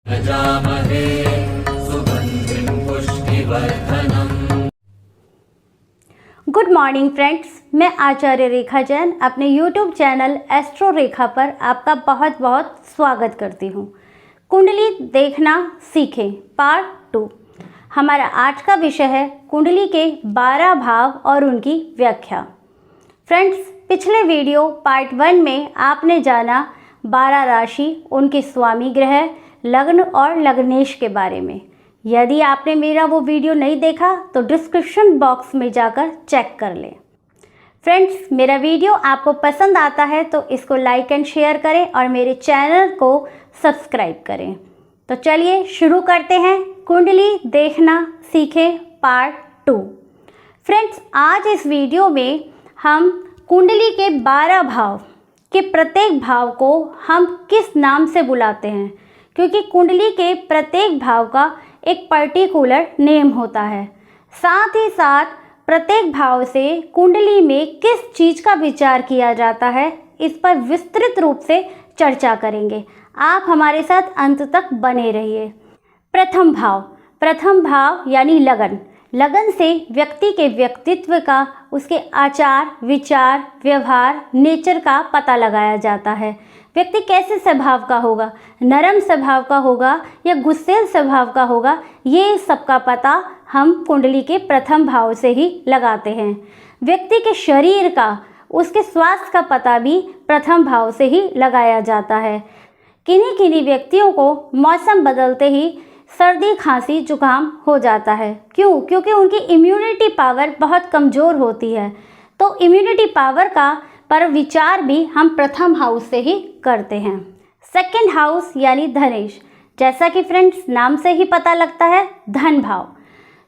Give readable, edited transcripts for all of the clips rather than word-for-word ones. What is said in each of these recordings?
यजामहे सुगन्धिं पुष्टिवर्धनम्। गुड मॉर्निंग फ्रेंड्स, मैं आचार्य रेखा जैन अपने YouTube चैनल एस्ट्रो रेखा पर आपका बहुत बहुत स्वागत करती हूँ। कुंडली देखना सीखें पार्ट 2। हमारा आज का विषय है कुंडली के 12 भाव और उनकी व्याख्या। फ्रेंड्स, पिछले वीडियो पार्ट 1 में आपने जाना 12 राशि, उनके स्वामी ग्रह, लग्न और लग्नेश के बारे में। यदि आपने मेरा वो वीडियो नहीं देखा तो डिस्क्रिप्शन बॉक्स में जाकर चेक कर लें। फ्रेंड्स, मेरा वीडियो आपको पसंद आता है तो इसको लाइक एंड शेयर करें और मेरे चैनल को सब्सक्राइब करें। तो चलिए शुरू करते हैं कुंडली देखना सीखें पार्ट 2। फ्रेंड्स, आज इस वीडियो में हम कुंडली के 12 भाव के प्रत्येक भाव को हम किस नाम से बुलाते हैं, क्योंकि कुंडली के प्रत्येक भाव का एक पर्टिकुलर नेम होता है। साथ ही साथ प्रत्येक भाव से कुंडली में किस चीज़ का विचार किया जाता है, इस पर विस्तृत रूप से चर्चा करेंगे। आप हमारे साथ अंत तक बने रहिए। प्रथम भाव यानी लगन। लगन से व्यक्ति के व्यक्तित्व का, उसके आचार विचार व्यवहार नेचर का पता लगाया जाता है। व्यक्ति कैसे स्वभाव का होगा, नरम स्वभाव का होगा या गुस्सेल स्वभाव का होगा, ये सबका पता हम कुंडली के प्रथम भाव से ही लगाते हैं। व्यक्ति के शरीर का, उसके स्वास्थ्य का पता भी प्रथम भाव से ही लगाया जाता है। किन्हीं व्यक्तियों को मौसम बदलते ही सर्दी खांसी जुकाम हो जाता है। क्यों? क्योंकि उनकी इम्यूनिटी पावर बहुत कमज़ोर होती है। तो इम्यूनिटी पावर का पर विचार भी हम प्रथम हाउस से ही करते हैं। सेकंड हाउस यानी धनेश। जैसा कि फ्रेंड्स नाम से ही पता लगता है, धन भाव।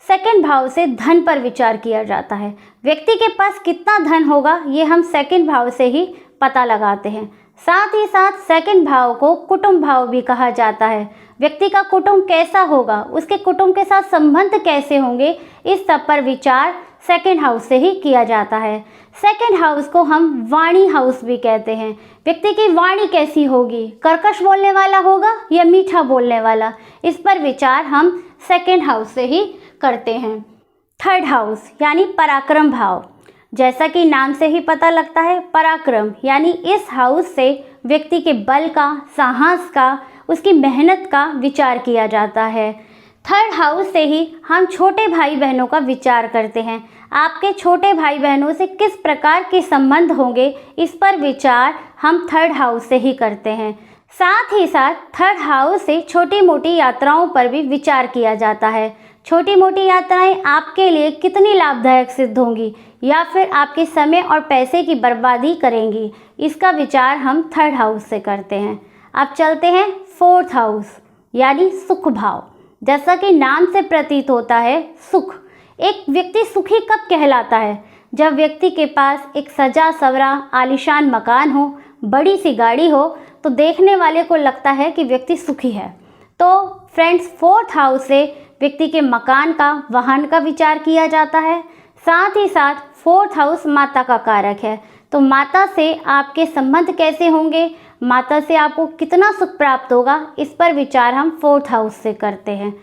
सेकंड भाव से धन पर विचार किया जाता है। व्यक्ति के पास कितना धन होगा ये हम सेकंड भाव से ही पता लगाते हैं। साथ ही साथ सेकंड भाव को कुटुंब भाव भी कहा जाता है। व्यक्ति का कुटुंब कैसा होगा, उसके कुटुंब के साथ संबंध कैसे होंगे, इस सब पर विचार सेकंड हाउस से ही किया जाता है। सेकंड हाउस को हम वाणी हाउस भी कहते हैं। व्यक्ति की वाणी कैसी होगी, कर्कश बोलने वाला होगा या मीठा बोलने वाला, इस पर विचार हम सेकंड हाउस से ही करते हैं। थर्ड हाउस यानी पराक्रम भाव। जैसा कि नाम से ही पता लगता है, पराक्रम यानी इस हाउस से व्यक्ति के बल का, साहस का, उसकी मेहनत का विचार किया जाता है। थर्ड हाउस से ही हम छोटे भाई बहनों का विचार करते हैं। आपके छोटे भाई बहनों से किस प्रकार के संबंध होंगे, इस पर विचार हम थर्ड हाउस से ही करते हैं। साथ ही साथ थर्ड हाउस से छोटी मोटी यात्राओं पर भी विचार किया जाता है। छोटी मोटी यात्राएं आपके लिए कितनी लाभदायक सिद्ध होंगी या फिर आपके समय और पैसे की बर्बादी करेंगी, इसका विचार हम थर्ड हाउस से करते हैं। अब चलते हैं फोर्थ हाउस यानी सुख भाव। जैसा कि नाम से प्रतीत होता है, सुख। एक व्यक्ति सुखी कब कहलाता है? जब व्यक्ति के पास एक सजा सवरा आलीशान मकान हो, बड़ी सी गाड़ी हो, तो देखने वाले को लगता है कि व्यक्ति सुखी है। तो फ्रेंड्स, फोर्थ हाउस से व्यक्ति के मकान का, वाहन का विचार किया जाता है। साथ ही साथ फोर्थ हाउस माता का कारक है। तो माता से आपके संबंध कैसे होंगे, माता से आपको कितना सुख प्राप्त होगा, इस पर विचार हम फोर्थ हाउस से करते हैं।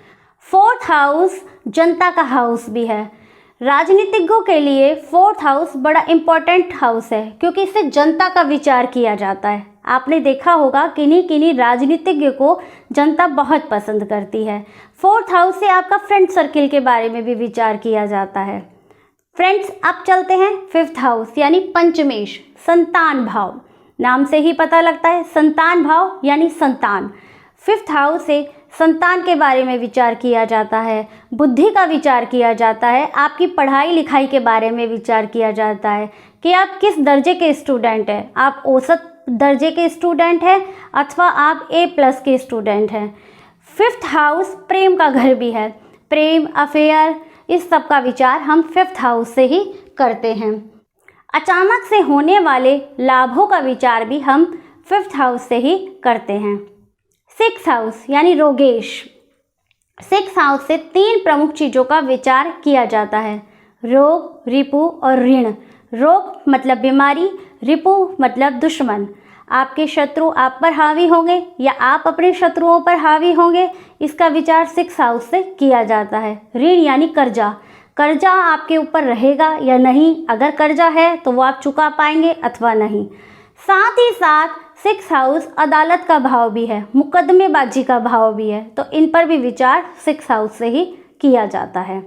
फोर्थ हाउस जनता का हाउस भी है। राजनीतिज्ञों के लिए फोर्थ हाउस बड़ा इम्पोर्टेंट हाउस है, क्योंकि इससे जनता का विचार किया जाता है। आपने देखा होगा किन्हीं राजनीतिज्ञ को जनता बहुत पसंद करती है। फोर्थ हाउस से आपका फ्रेंड सर्किल के बारे में भी विचार किया जाता है। फ्रेंड्स, अब चलते हैं फिफ्थ हाउस यानी पंचमेश, संतान भाव। नाम से ही पता लगता है, संतान भाव यानी संतान। फिफ्थ हाउस से संतान के बारे में विचार किया जाता है, बुद्धि का विचार किया जाता है, आपकी पढ़ाई लिखाई के बारे में विचार किया जाता है कि आप किस दर्जे के स्टूडेंट हैं। आप औसत दर्जे के स्टूडेंट हैं अथवा आप A+ के स्टूडेंट हैं। फिफ्थ हाउस प्रेम का घर भी है। प्रेम, अफेयर, इस सब का विचार हम फिफ्थ हाउस से ही करते हैं। अचानक से होने वाले लाभों का विचार भी हम फिफ्थ हाउस से ही करते हैं। सिक्स हाउस यानी रोगेश। सिक्स हाउस से 3 प्रमुख चीज़ों का विचार किया जाता है, रोग, रिपु और ऋण। रोग मतलब बीमारी, रिपु मतलब दुश्मन। आपके शत्रु आप पर हावी होंगे या आप अपने शत्रुओं पर हावी होंगे, इसका विचार 6 हाउस से किया जाता है। ऋण यानी कर्जा, कर्जा आपके ऊपर रहेगा या नहीं, अगर कर्जा है तो वो आप चुका पाएंगे अथवा नहीं। साथ ही साथ 6 हाउस अदालत का भाव भी है, मुकदमेबाजी का भाव भी है, तो इन पर भी विचार 6 हाउस से ही किया जाता है।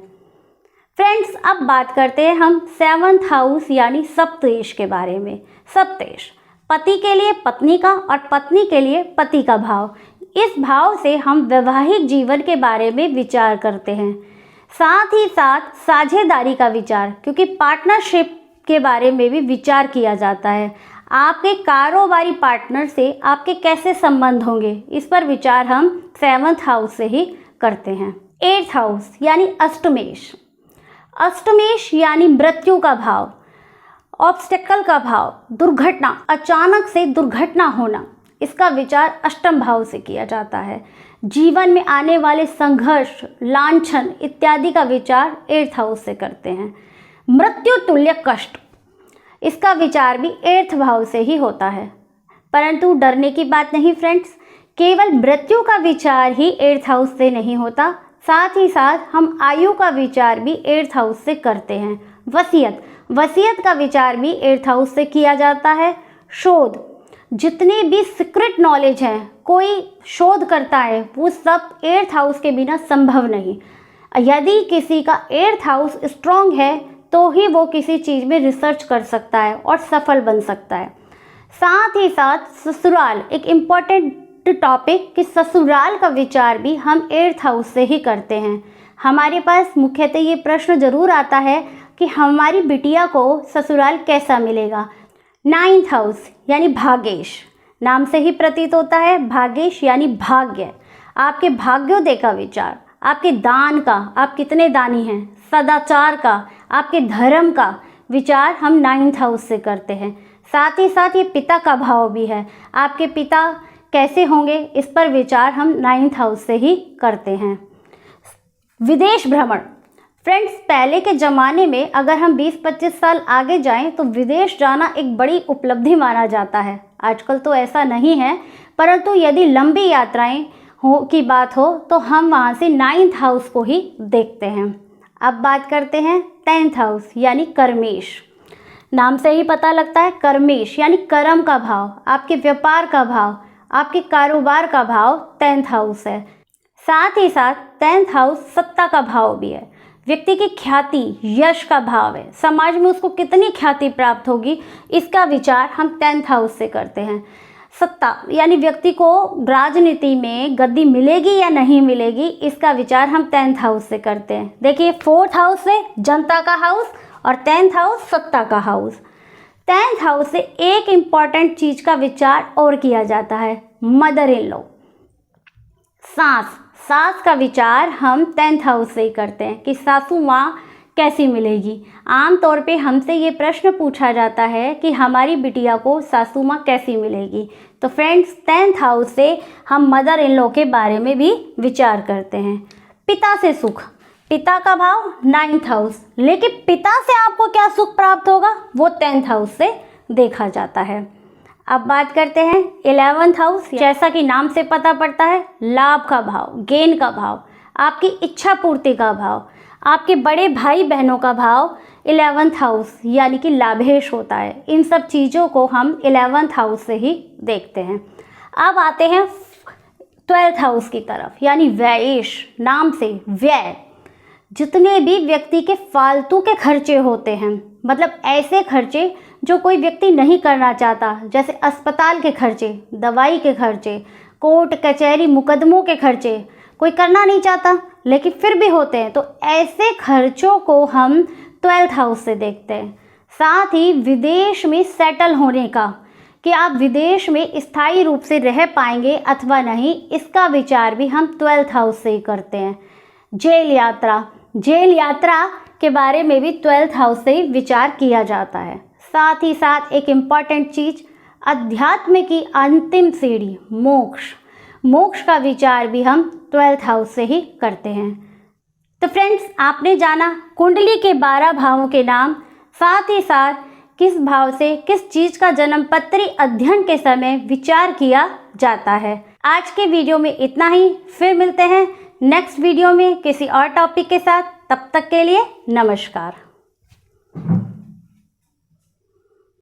फ्रेंड्स, अब बात करते हैं हम 7th हाउस यानी सप्तमेश के बारे में। सप्तमेश पति के लिए पत्नी का और पत्नी के लिए पति का भाव। इस भाव से हम वैवाहिक जीवन के बारे में विचार करते हैं। साथ ही साथ साझेदारी का विचार, क्योंकि पार्टनरशिप के बारे में भी विचार किया जाता है। आपके कारोबारी पार्टनर से आपके कैसे संबंध होंगे, इस पर विचार हम 7th हाउस से ही करते हैं। 8th हाउस यानी अष्टमेश। अष्टमेश यानी मृत्यु का भाव, ऑब्स्टेकल का भाव, दुर्घटना, अचानक से दुर्घटना होना, इसका विचार अष्टम भाव से किया जाता है। जीवन में आने वाले संघर्ष, लांछन इत्यादि का विचार 8th हाउस से करते हैं। मृत्यु तुल्य कष्ट, इसका विचार भी 8th भाव से ही होता है। परंतु डरने की बात नहीं फ्रेंड्स, केवल मृत्यु का विचार ही 8th हाउस से नहीं होता, साथ ही साथ हम आयु का विचार भी 8th हाउस से करते हैं। वसीयत, वसीयत का विचार भी 8th हाउस से किया जाता है। शोध, जितने भी सीक्रेट नॉलेज हैं, कोई शोध करता है, वो सब 8th हाउस के बिना संभव नहीं। यदि किसी का 8th हाउस स्ट्रॉन्ग है तो ही वो किसी चीज़ में रिसर्च कर सकता है और सफल बन सकता है। साथ ही साथ ससुराल, एक इम्पॉर्टेंट टॉपिक कि ससुराल का विचार भी हम 8th हाउस से ही करते हैं। हमारे पास मुख्यतः ये प्रश्न जरूर आता है कि हमारी बिटिया को ससुराल कैसा मिलेगा। 9th हाउस यानी भाग्येश, नाम से ही प्रतीत होता है, भाग्येश यानी भाग्य, आपके भाग्योदय का विचार, आपके दान का, आप कितने दानी हैं, सदाचार का, आपके धर्म का विचार हम 9th हाउस से करते हैं। साथ ही साथ ये पिता का भाव भी है, आपके पिता कैसे होंगे, इस पर विचार हम 9th हाउस से ही करते हैं। विदेश भ्रमण, फ्रेंड्स, पहले के ज़माने में अगर हम 20-25 साल आगे जाएं तो विदेश जाना एक बड़ी उपलब्धि माना जाता है। आजकल तो ऐसा नहीं है, परंतु यदि लंबी यात्राएं की बात हो तो हम वहां से 9th हाउस को ही देखते हैं। अब बात करते हैं 10th हाउस यानी कर्मेश। नाम से ही पता लगता है, कर्मेश यानी कर्म का भाव, आपके व्यापार का भाव, आपके कारोबार का भाव 10th हाउस है। साथ ही साथ 10th हाउस सत्ता का भाव भी है, व्यक्ति की ख्याति, यश का भाव है, समाज में उसको कितनी ख्याति प्राप्त होगी, इसका विचार हम 10th हाउस से करते हैं। सत्ता यानी व्यक्ति को राजनीति में गद्दी मिलेगी या नहीं मिलेगी, इसका विचार हम 10th हाउस से करते हैं। देखिए, 4th हाउस से जनता का हाउस और 10th हाउस सत्ता का हाउस। 10th हाउस से एक इम्पॉर्टेंट चीज का विचार और किया जाता है, मदर इन लॉ, सास। सास का विचार हम 10th हाउस से ही करते हैं कि सासू माँ कैसी मिलेगी। आमतौर पे हमसे ये प्रश्न पूछा जाता है कि हमारी बिटिया को सासू माँ कैसी मिलेगी। तो फ्रेंड्स, 10th हाउस से हम मदर इन लॉ के बारे में भी विचार करते हैं। पिता से सुख, पिता का भाव 9th हाउस, लेकिन पिता से आपको क्या सुख प्राप्त होगा वो 10th हाउस से देखा जाता है। अब बात करते हैं 11th हाउस, जैसा कि नाम से पता पड़ता है, लाभ का भाव, गेन का भाव, आपकी इच्छा पूर्ति का भाव, आपके बड़े भाई बहनों का भाव 11th हाउस यानी कि लाभेश होता है। इन सब चीज़ों को हम 11th हाउस से ही देखते हैं। अब आते हैं 12th हाउस की तरफ यानी व्ययेश, नाम से व्यय, जितने भी व्यक्ति के फालतू के खर्चे होते हैं, मतलब ऐसे खर्चे जो कोई व्यक्ति नहीं करना चाहता, जैसे अस्पताल के खर्चे, दवाई के खर्चे, कोर्ट कचहरी मुकदमों के खर्चे, कोई करना नहीं चाहता लेकिन फिर भी होते हैं, तो ऐसे खर्चों को हम 12th हाउस से देखते हैं। साथ ही विदेश में सेटल होने का, कि आप विदेश में स्थायी रूप से रह पाएंगे अथवा नहीं, इसका विचार भी हम 12th हाउस से ही करते हैं। जेल यात्रा, जेल यात्रा के बारे में भी 12th हाउस से ही विचार किया जाता है। साथ ही साथ एक इम्पॉर्टेंट चीज, अध्यात्म की अंतिम सीढ़ी मोक्ष, मोक्ष का विचार भी हम 12th हाउस से ही करते हैं। तो फ्रेंड्स, आपने जाना कुंडली के 12 भावों के नाम, साथ ही साथ किस भाव से किस चीज का जन्मपत्री अध्ययन के समय विचार किया जाता है। आज के वीडियो में इतना ही, फिर मिलते हैं नेक्स्ट वीडियो में किसी और टॉपिक के साथ। तब तक के लिए नमस्कार।